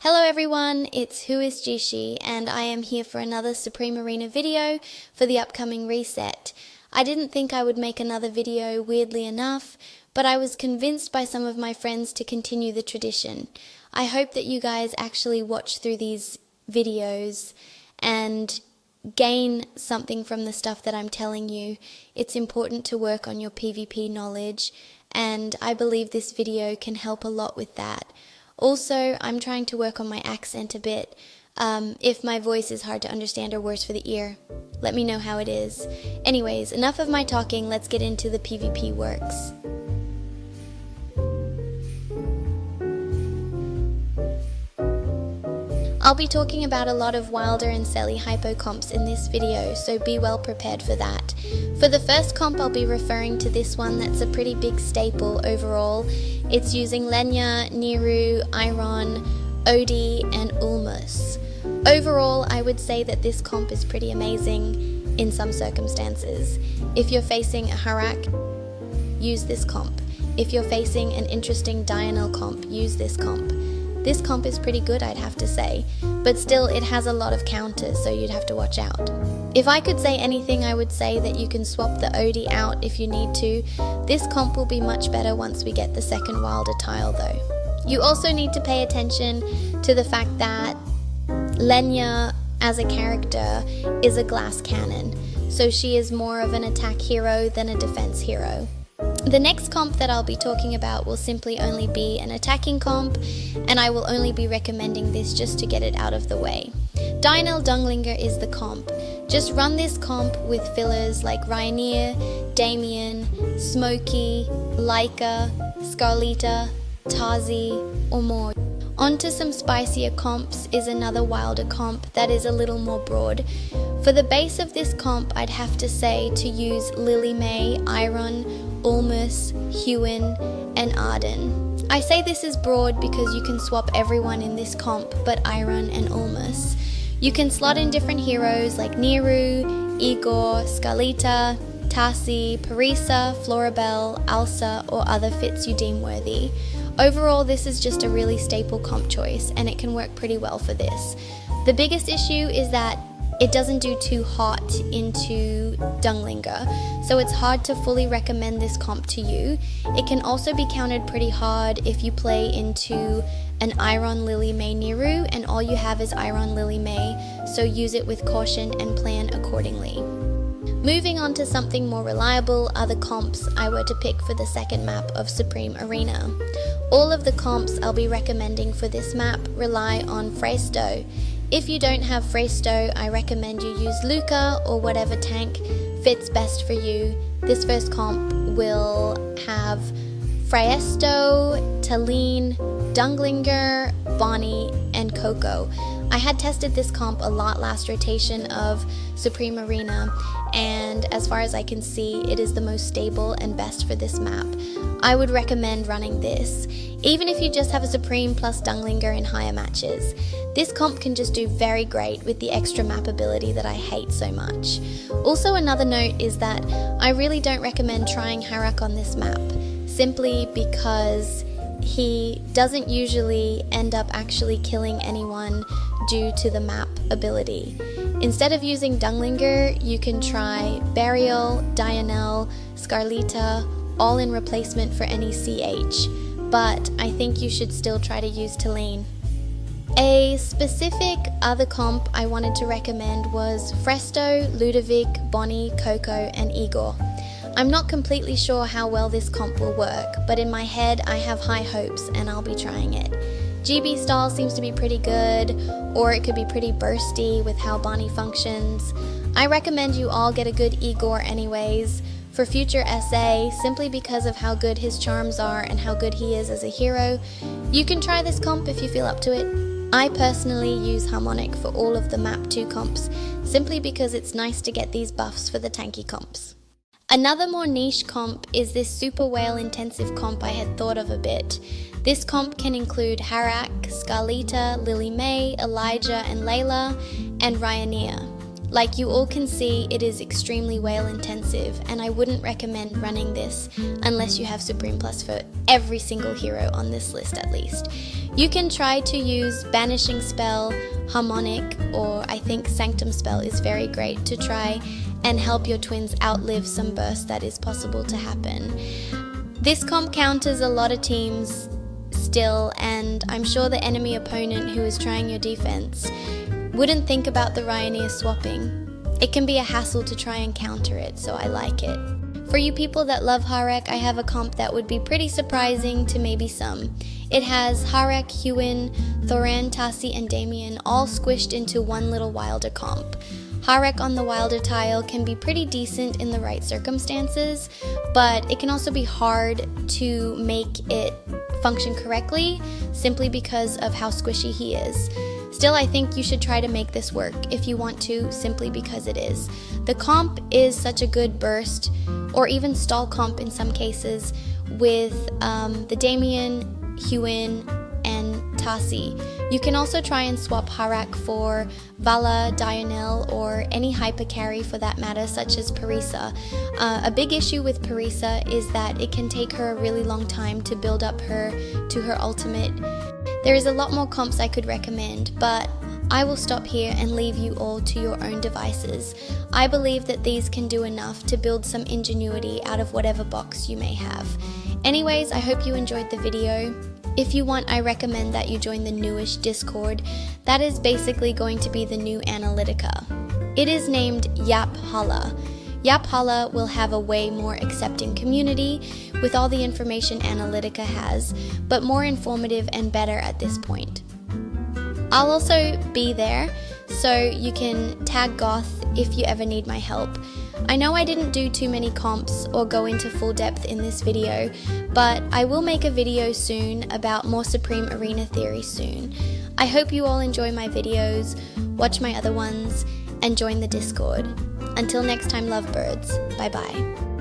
Hello everyone, it's Who is Jishi, and I am here for another Supreme Arena video for the upcoming reset. I didn't think I would make another video, weirdly enough, but I was convinced by some of my friends to continue the tradition. I hope that you guys actually watch through these videos and gain something from the stuff that I'm telling you. It's important to work on your PvP knowledge, and I believe this video can help a lot with that. Also, I'm trying to work on my accent a bit. If my voice is hard to understand or worse for the ear, let me know how it is. Anyways, enough of my talking, let's get into the PvP works. I'll be talking about a lot of Wilder and Selly hypo comps in this video, so be well prepared for that. For the first comp, I'll be referring to this one that's a pretty big staple overall. It's using Lenya, Niru, Iron, Odie, and Ulmus. Overall, I would say that this comp is pretty amazing in some circumstances. If you're facing a Harak, use this comp. If you're facing an interesting Dianel comp, use this comp. This comp is pretty good, I'd have to say, but still it has a lot of counters, so you'd have to watch out. If I could say anything, I would say that you can swap the Odie out if you need to. This comp will be much better once we get the second Wilder tile though. You also need to pay attention to the fact that Lenya as a character is a glass cannon, so she is more of an attack hero than a defense hero. The next comp that I'll be talking about will simply only be an attacking comp, and I will only be recommending this just to get it out of the way. Dianel Dunglinger is the comp. Just run this comp with fillers like Ryoneer, Damien, Smokey, Leica, Scarlita, Tazi, or more. Onto some spicier comps is another Wilder comp that is a little more broad. For the base of this comp, I'd have to say to use Lily May, Iron, Ulmus, Hewin, and Arden. I say this is broad because you can swap everyone in this comp but Iron and Ulmus. You can slot in different heroes like Niru, Igor, Scarlita, Tasi, Parisa, Florabelle, Alsa, or other fits you deem worthy. Overall, this is just a really staple comp choice, and it can work pretty well for this. The biggest issue is that it doesn't do too hot into Dunglinger, so it's hard to fully recommend this comp to you. It can also be countered pretty hard if you play into an Iron Lily May Niru and all you have is Iron Lily May, so use it with caution and plan accordingly. Moving on to something more reliable are the comps I were to pick for the second map of Supreme Arena. All of the comps I'll be recommending for this map rely on Fresto. If you don't have Fresto, I recommend you use Luca or whatever tank fits best for you. This first comp will have Fresto, Talene, Dunglinger, Bonnie, and Coco. I had tested this comp a lot last rotation of Supreme Arena, and as far as I can see, it is the most stable and best for this map. I would recommend running this, even if you just have a Supreme plus Dunglinger in higher matches. This comp can just do very great with the extra map ability that I hate so much. Also, another note is that I really don't recommend trying Harak on this map, simply because he doesn't usually end up actually killing anyone due to the map ability. Instead of using Dunglinger, you can try Burial, Dianel, Scarlita, all in replacement for any CH, but I think you should still try to use Talene. A specific other comp I wanted to recommend was Fresto, Ludovic, Bonnie, Coco, and Igor. I'm not completely sure how well this comp will work, but in my head I have high hopes and I'll be trying it. GB style seems to be pretty good, or it could be pretty bursty with how Bonnie functions. I recommend you all get a good Igor anyways for future SA, simply because of how good his charms are and how good he is as a hero. You can try this comp if you feel up to it. I personally use Harmonic for all of the map 2 comps, simply because it's nice to get these buffs for the tanky comps. Another more niche comp is this super whale intensive comp I had thought of a bit. This comp can include Harak, Scarlita, Lily May, Elijah and Layla, and Ryoneer. Like you all can see, it is extremely whale intensive, and I wouldn't recommend running this unless you have Supreme Plus for every single hero on this list at least. You can try to use Banishing Spell, Harmonic, or I think Sanctum Spell is very great to try and help your twins outlive some burst that is possible to happen. This comp counters a lot of teams still, and I'm sure the enemy opponent who is trying your defense wouldn't think about the Rioneer swapping. It can be a hassle to try and counter it, so I like it. For you people that love Harak, I have a comp that would be pretty surprising to maybe some. It has Harak, Hewin, Thoran, Tasi, and Damien all squished into one little Wilder comp. Harak on the Wilder tile can be pretty decent in the right circumstances, but it can also be hard to make it function correctly simply because of how squishy he is. Still, I think you should try to make this work if you want to, simply because it is. The comp is such a good burst, or even stall comp in some cases, with the Damien, Hewin, and Tasi. You can also try and swap Harak for Vala, Dionel, or any hyper carry for that matter, such as Parisa. A big issue with Parisa is that it can take her a really long time to build up to her ultimate. There is a lot more comps I could recommend, but I will stop here and leave you all to your own devices. I believe that these can do enough to build some ingenuity out of whatever box you may have. Anyways, I hope you enjoyed the video. If you want, I recommend that you join the newish Discord. That is basically going to be the new Analytica. It is named Yap Hala. Yap Hala will have a way more accepting community with all the information Analytica has, but more informative and better at this point. I'll also be there, so you can tag Goth if you ever need my help. I know I didn't do too many comps or go into full depth in this video, but I will make a video soon about more Supreme Arena theory soon. I hope you all enjoy my videos, watch my other ones, and join the Discord. Until next time, lovebirds. Bye bye.